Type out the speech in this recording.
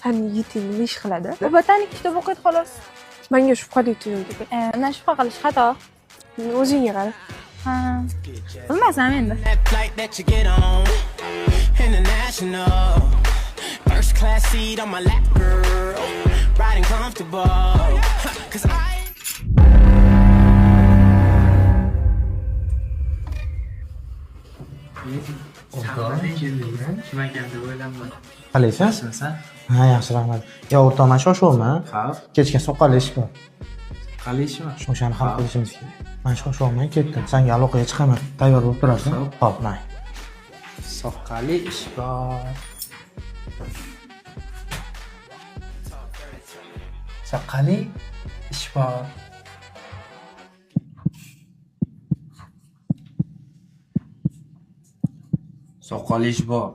Sani yigiting nima ish qiladi? U botanik kitob o'qiydi xolos. Menga shubhali tuyuldi. Undan shubha qilish xato. O'zingga qara. Ha. Bilmasam endi. That flight that you get on, international. First class seat on my lap, girl. Riding comfortable. 'Cause I. Kim ekan deb o'ylayman. Qalaysan? Yaxshimisan? Ha, yaxshi rahmat. Yo, o'rtoq, mana shoshovmi? Xo'p. Kechga soqqali ish bor. Qali ishmi? O'shani hal qilishimiz kerak. Men shoshovman, ketdim. Senga aloqaga chiqaman. Tayyor bo'lib turasizmi? Xo'p. Xo'p, may. Soqqali ish bor. Soqqali ish bor. Soqqali ish bor.